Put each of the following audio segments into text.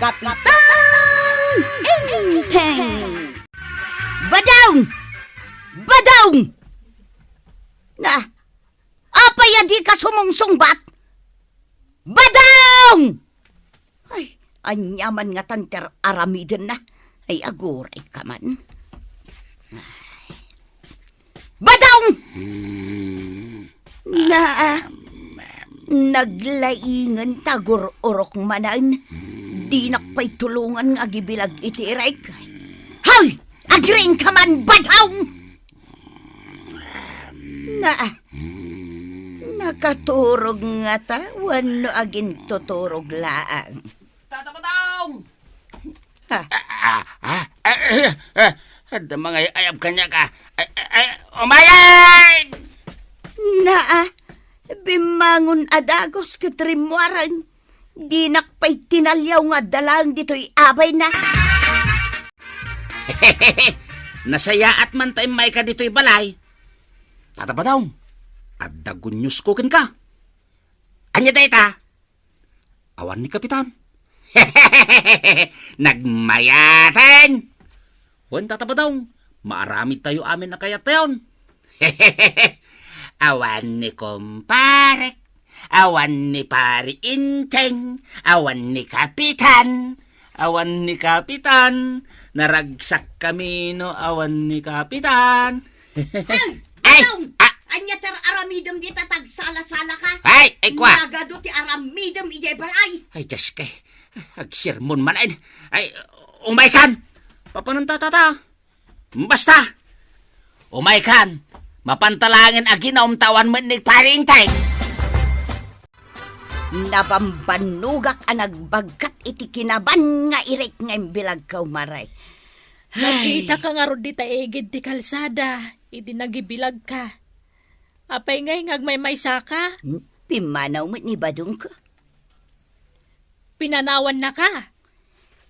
Kapitan Inteng! Badong! Badong! Na, apa ya di ka sumungsungbat? Badong! Ay, anyaman nga tanter aramiden na. Ay, aguray ka man. Badong! Na, naglaingan tagur-urok manan. Di nakpay tulungan nga gibilag itiray ka. Hoy! Agring ka man, Badong! Na, nakaturog nga ta, wano agin tuturog laang. Tata Badong! Ha? Ada mga ayab kanya ka. Umayan! Na, bimangon adagos katrimwaran. Di nakpay tinalyaw nga dalang dito'y abay na. Nasaya at man tayo may ka dito'y balay. Tata Badong, at dagunyos ko ka. Anya data? Awan ni Kapitan. Nagmayatan! Wan Tata Badong, maaramid tayo amin na kayat tayon. Awan ni Kumparek, awan ni Pari Inteng, awan ni Kapitan, awan ni Kapitan, naragsak kami no awan ni Kapitan. Ay! Anya tar aramidem di tatag sala-sala ka? Ay kwa! Nagado ti aramidem ijay balay. Ay, Diyos kay, agsermon man ay, umaykan! Papananta tata, basta, umaykan, mapantalangin aginaom tawan mo ni Pari Inteng. Nabambanugak ang nagbagkat iti kinaban nga irek nga imbilag ka umaray. Nakita ka nga ro di taegid ti kalsada, idi nagibilag ka. Apay ngay ngagmay saka, Pimanaw mo ni Badong ka. pinanawan na ka.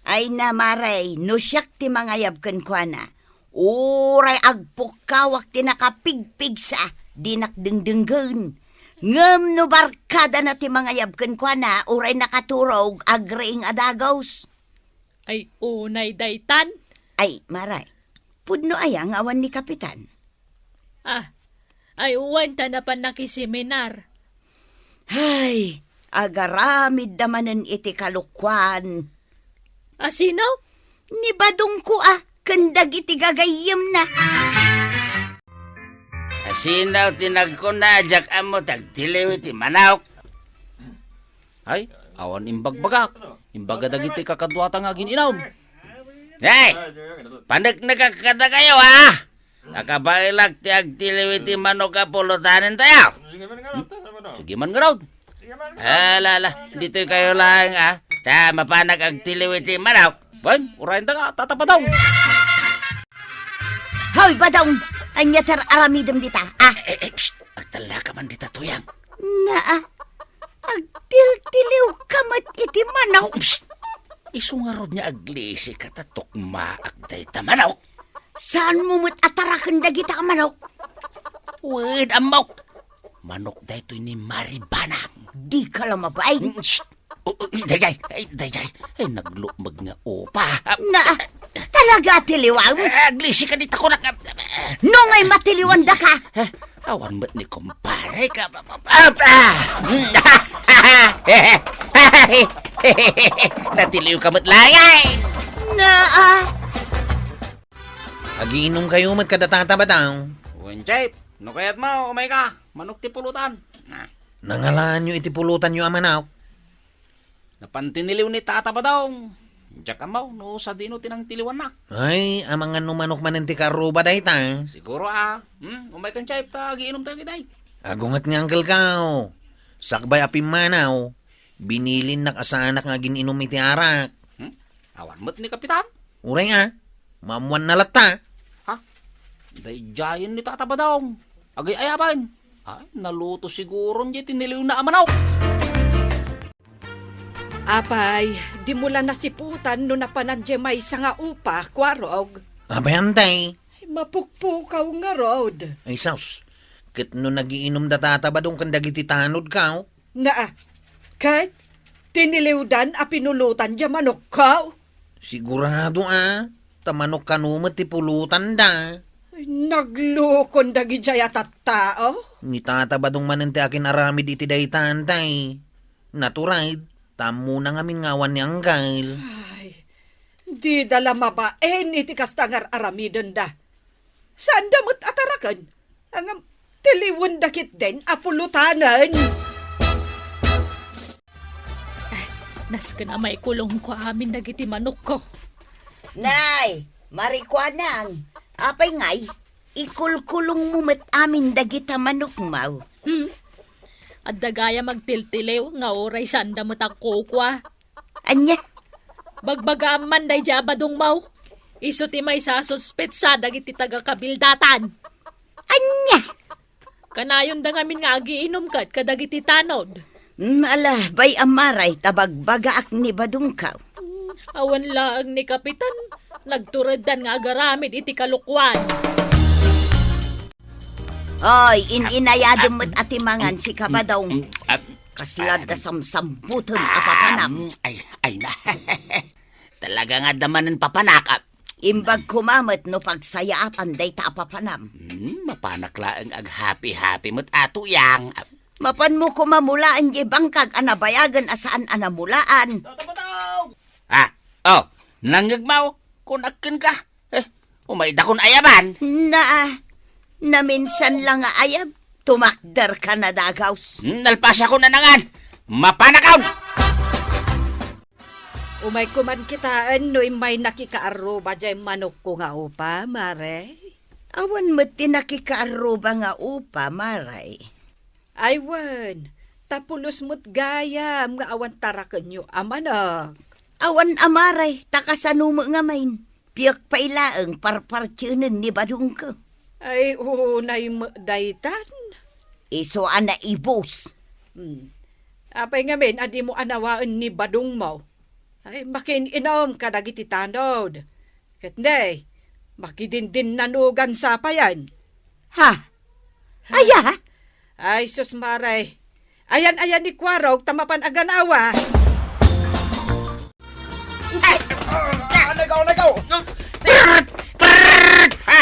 Ay namaray, no siyak ti mangayab kan kwa na. Uray agpukawak ti nakapigpig sa dinakdengdenggan. Ngem no barkada na ti mangayab kan kwa na, uray nakaturog agreing adagaws. Ay unay daytan. Ay, maray, pudno ayang awan ni Kapitan. Ay uwan ta na pa nakiseminar. Ay, agaramid damanan iti kalukwan. Asinaw? Ni Badong ko kandag iti gagayim na. Asinaw tinagkunadyak amo tagtiliw iti manawk. Ay, awan imbagbagak. Imbaga dagiti kakadwata nga gininom. Hey! Pandag nakakata kayo Nakabailag ti agtiliw iti manok kapulutanin tayo. Sige man nga raw. Alala, dito'y kayo lang ta mapanag agtiliw iti manok. Ban, urayin ta nga, Tata Badong. Hoy, Badong! Anya tar aramidem dita, Psst! Agtala ka man dita tuyang. Na, agtil-tiliw kamat iti manok. Psst! Isungarod niya aglisi katatok maagday ta manok. Saan mo mo't atarakan dagita ka manok? Wait, amok. Manok daytoy ni Maribanang. Di ka lamabay. Shh! Dayjay! Ay, naglumag nga opa. Na, talaga tiliwang? Aglisi ka dito ko na ka. Nung ay matiliwan da ka. Awan mo't ni kumpare ka. Natiliw ka mo't langay. Na, Agiinom kayo mat kada Tata Badong. Wenjay, no kayat mo, umay ka. Manok ti pulutan. Nangalaan nyo iti pulutan nyo amanaw. Napantiniliw ni Tata Badong. Diyak amaw, no sa dino tinang tiliwan na. Ay, amangan numanok man ti karuba day ta. Siguro umay kan chay, giinom tayo kitay. Agungat nga angkel kao. Sakbay apim manaw. Binilin na kasanak nga gininom iti arak. Awan mo't ni Kapitan. Uray nga, mamuan na lata. Dayjayan ni Tata Badong. Agay ayaban. Ay, naluto siguro niya tiniliw na amanaw. Apay, di mula nasiputan no napanadya may nga upa, kwarog. Abay antay. Mapukpukaw nga rod. Ay saus, kit no nagiinom da Tata Badong kan dagiti tanod kao. Nga, kat, Tiniliwdan a pinulutan dya manok ka. Sigurado tamanok kanumat ti pulutan da. Ay, naglukon dagi dya at tao. Ni tatabadong manan ti akin aramid iti daytan tay. Natural, tamo na ngamin ngawan ni Anggal. Ay, di dala mabaen iti kastangar aramidon da. Saan damot atarakan? Ang tiliwan dakit din apulutanan. Nas ka na may kulong ko amin dagiti manok ko. Nay, marikwanang. Apay ngay, ikulkulong mo met amin dagita manok mau. At dagaya magtiltilew nga oray sanda mo takukwa. Anya? Bagbaga man day jabadong mau. Iso ti may sasuspet sa dagiti taga-kabildatan. Anya? Kanayon da ngamin nga agiinom kat kadagiti tanod. Ala, bay amaray tabagbaga ak ni badungkaw. Awan laang ni Kapitan, nagturadan nga agaramid iti kalukwan. Oy, inayado mo't atimangan si Kabadong. Kaslad da samsambuton apapanam. Ay na. Talaga nga damanan papanakap. Imbag kumamot no pagsayaatan day ta apapanam. Mapanaklaan ag happy-happy mo't atuyang. Mapan mo kumamulaan di bangkag anabayagan asaan anamulaan. Nanggagmaw, kung akin ka. Umayda kong ayaban. Naminsan lang nga ayab, tumakder ka na dagaws. Nalpasa ko na nangan. Mapanakaw! Umay kuman kitaan no may nakikaaruba dya manok ko nga upa, mare. Awan mo't tinakikaaruba nga upa, maray. Aywan, tapulos mo't gayam nga awan tarakan nyo amanak. Awan amaray, takasanumo nga main. Piyak pa ilaang parpartsunan ni badung ko. Ay, unay daytan. Iso ana ibos. Apay nga men, adi mo anawaan ni badung mo. Ay, makininom ka dagiti tanod. Katnay, makidindin nanugan sa payan. Ha? Aya? Ay, sus maray. Ayan ni Kwarog, tamapan aganawa.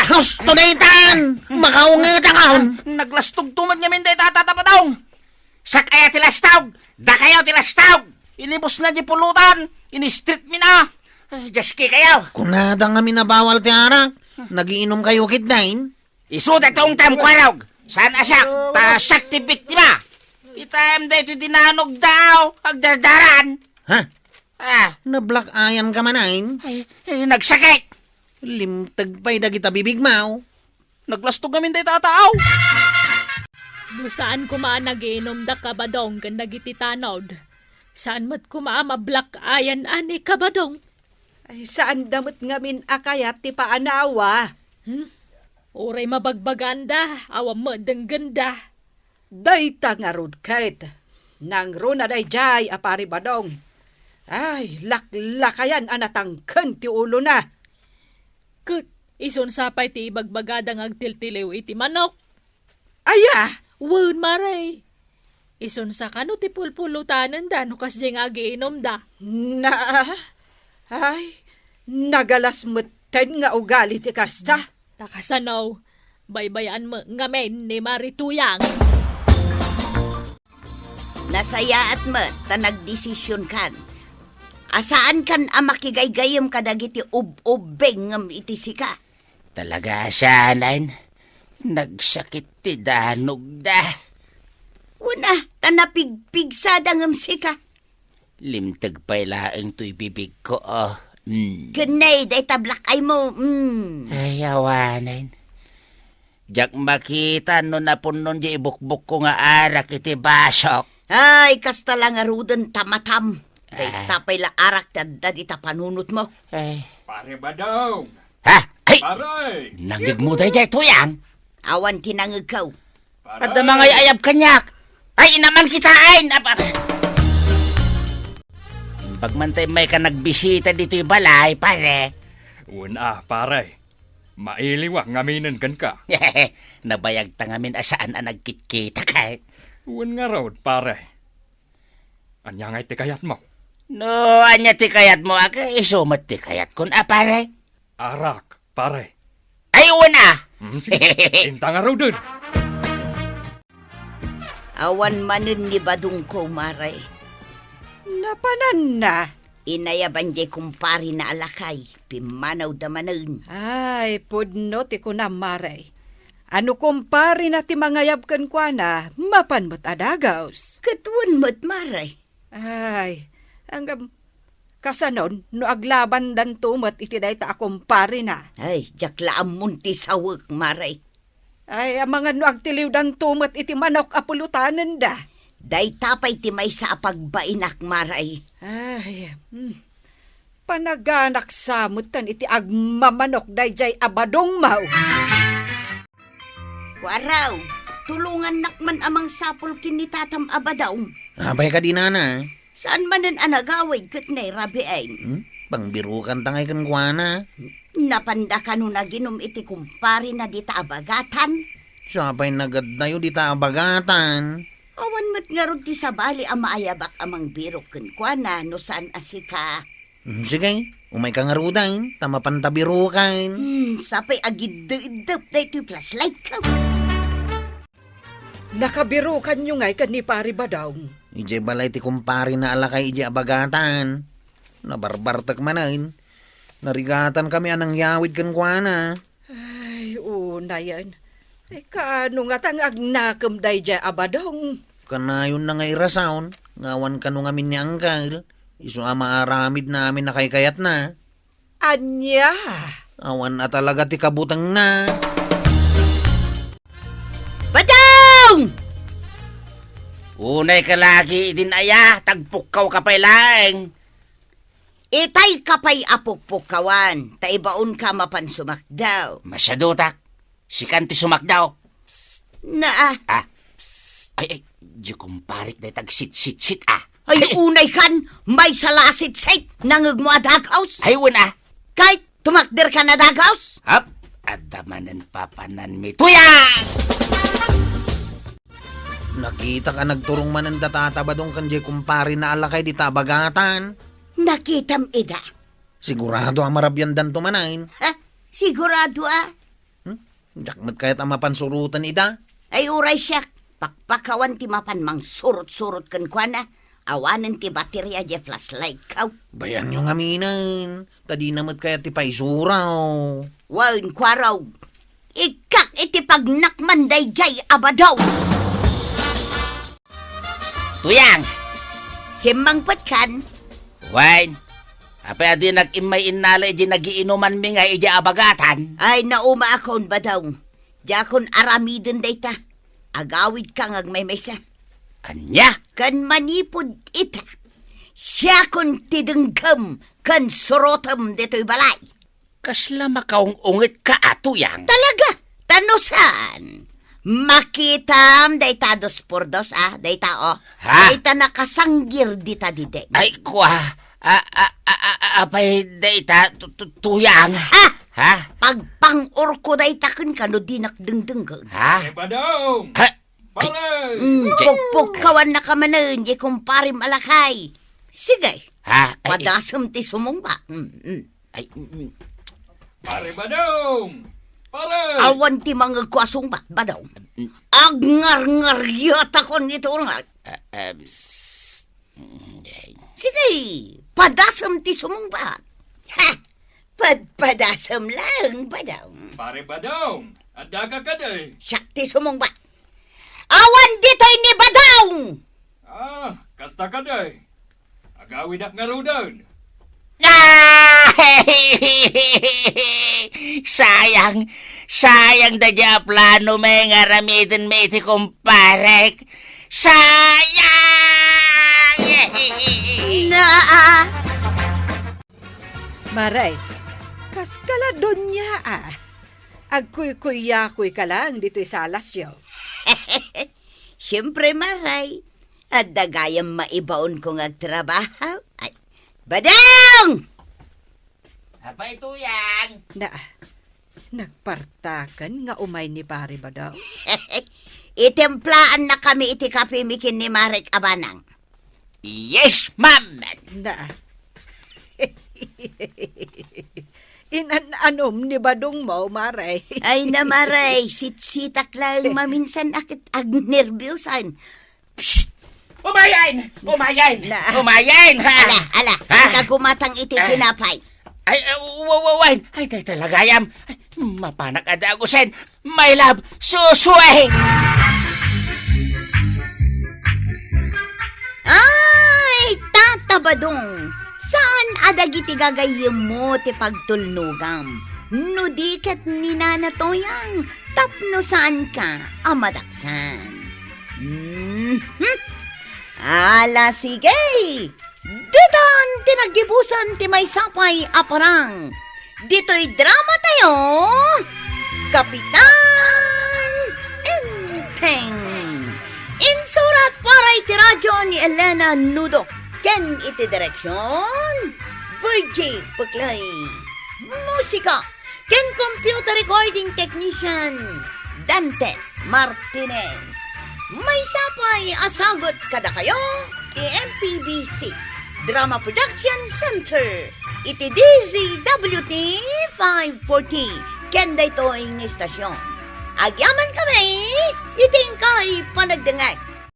Husto daytan! Makaungat akon! Naglastog tumad niya minday tatatapadong. Sakaya tilastawg, dakayaw tilastawg. Inibos na di pulutan, ini-street mi na. Jaski kayaw. Kunada nga minabawal ti arak. Nagiinom kayo kitdain. Isudat taong tamkwarog. Saan asak, tasak ti biktima. Kita day ti dinanog daw, agdardaran. Ha? Ah, Nablak ayan ka manain. nagsakit. Limtag pa'y dagita bibigmaw. Naglastog kami day tataaw. Saan kumaan nagiinom da kabadong ganda giti tanod? Saan mo't kumaan mablak ayan ani kabadong? Ay, saan damot ngamin akayat ti paanawa? Uray mabagbaganda, awam mo deng ganda. Dayta nga rod kahit. Nang runa day jay apari badong. Ay, laklakayan anatangken ti ulo na. Kut, ison sapay ti ibagbagadang agtiltiliw iti manok. Aya! Wun maray. Ison sa kano ti pulpulutanan da, no kas diyang agiinom da. Ay, nagalas meten nga ugali ti kasta. Takasanaw, baybayan mo ngamen ni Marituyang. Nasayaat mo, tanagdesisyon kan. Asaan kan makigaygayam kadagiti ub-ubeng ngam iti sika? Talaga siyanan. Nagsakit ti danog da. Una, tanapigpigsada ngam sika. Limtag pa ilaang to'y bibig ko, Kunay, day tablakay mo. Ay, awanan. Jak makita no napunon di ibukbuk ko nga arak iti basok. Ay, kasta lang arudan tamatam. Day tapay la arak tadad ita panunot mo. Ay. Pare Badong! Ha? Ay! Pare! Nanggig mo tayo dyan, tuyang. Awan tinangagaw. Pare! At mga ayab kanyak. Ay, naman kitain. Pagmantay may ka nagbisita dito yung balay, pare. Una, pare. Mailiwak ngaminan kan ka. Nabayag tangamin asaan ang nagkitkita kay. Un nga raw, pare. Anya ngay ti kayat mo. No, anya ti kayat mo aga, isumat ti kayat kun pare. Arak, pare. Ayun Sige, inta nga raw dun. Awan manin ni badung ko, maray. Napanan na. Inayaban jay kumpari na alakay, pimanaw damanan. Ay, pudno ti ko na maray. Ano kumpari na ti mangayab kan kwa na, mapanmot adagaws. Katuan mo't maray. Ay, hanggang kasanon, no aglaban dan tumat iti day ta kumpari na. Ay, jakla amunti sawag, maray. Ay, ang mga no agtiliw dan tumat iti manok apulutanan da. Day tapay ti may sa pagbainak, maray. Ay, panaganak samutan iti agmamanok day jay abadong mau. Waraw, tulungan nakman amang sapol kinitatam abadaw. Abay ka di nana. Saan manan anagawid kat na rabi ay? Pangbirukan tangay kan kuana. Napanda ka nun na ginom iti kumpari na dita abagatan. Siya pa'y nagadnayo di ta abagatan. Awan mat nga ron ti sabali ang maayabak amang birok kun kwa na no saan asika. Sige, umay ka nga ruday. Tama pantabirukan. Sapay agid-dap na ito flashlight ka. Nakabirukan nyo ngay kan ni pari badaw. Ije balay ti kumpari na alakay ije abagatan. Nabarbartak manain. Narigatan kami anang yawid kan kuana. Ay, una yan. Ay, kaano nga tang agnakam day jay abadong. Kanayon na nga irasaon. Ngawan ka nung amin ni Angkal. Iso ama aramid namin na kayat na. Anya! Awan na talaga ti kabutang na. Badong! Unay ka lagi din aya, tagpukaw ka pa'y laeng. Itay kapay apukpukawan, taibaon ka mapan sumakdaw. Masyadutak, si kanti sumakdaw. Na Ay, di kumparik na tagsit-sit-sit ay unay kan, may salasit-sit, nangag mo adagaws. Ay, wala. Kahit tumakder ka na dagaws. Hap, adamanan papanan mi. Tuyang! Nakita ka nagturong man ang datatabadong kanjay kumpari na alakay di tabagatan. Nakitam ida. Sigurado ang marabyandan tumanain. Ha? Sigurado Jakmat kaya't ang mapansurutan ida. Ay uray siya, pakpakawan ti mapan mang surot-surot kan kwa na. Awanan ti baterya di flashlight kaw. Bayan yung aminan. Tadi namat kaya ti paisuraw. Wain kwa raw. Ikak iti pagnakman day jay abadaw. Tuyang! Simbang patkan. Wain, apay adi nag-imay inala iji nagiinuman mi nga iji abagatan. Ay nauma akon badaw. Di akon aramidin day ta. Agawid kang agmaymaysa. Anya? Kan manipod ita. Siya kon tidenggam kan surotam deto'y balay. Kasla makaung ungit ka Tuyang. Talaga, tanusan. Makitam, dayta 2x2, dayta Ha? Dayta nakasanggir dita dide. Ay, kwa. Apay data, Tuyang. Ha? Pagpang-urko dayta kan kano dinakdengdeng kan. Ha? Badong! Ha? Pare! Pukpuk kawan na kamanan, di kumpari malakay. Sige, Ha? Ay, padasam ti sumumba. ay, Pare Badong! Pare! Awan ti mga kwasong ba daw? Agngar-ngar yata ko nito nga. Sige, padasam ti sumumba. Ha, padasam lang ba daw? Pare Badong! Ada ka day? Siyak ti sumumba. Awan dito'y ni Badong! Kasta ka day. Agawid ak nga rudan. Sayang da dya plano may nga ramitin may iti kumparek. Sayang! Na, Maray, kas kala doon niya Agkuy-kuy-yakuy ka lang dito'y salas yaw. siyempre maray. At dagayang maibaon kong agtrabaho. Ay, Badong! Apay Tuyang! Na, nagpartakan nga umay ni pare ba daw? Itemplaan na kami iti kapimikin ni Marek Abanang. Yes, ma'am. Na. Inan-anom ni Badong mo, Maray. Ay na maray, sitak lang maminsan akit ag nervyosan. Umayan! Umayan! Na. Umayan! Ala, Ha? kagumatang iti tinapay. Ay, wawawan! Ay, tay talagayam! Ay, mapanak ada ako sen! My love, susway! Ay, tatabadong! Saan adagiti gagayem mo ti pagtulnugam? No diket ni nanatoyang tapno saan ka amadaksan. Ala sige! Ditan tinagibusan ti may sapay aparang. Dito'y drama tayo! Kapitan Enteng! Insurat para iti radyo ni Elena Nudo. Ken iti direksyon, Virgie Puklay. Musika, ken computer recording technician, Dante Martinez. May sapay asagot kada kayo, MPBC Drama Production Center. Iti DZWT 540, ken daytoy ng istasyon. Agyaman kami, iting kay panagdangag.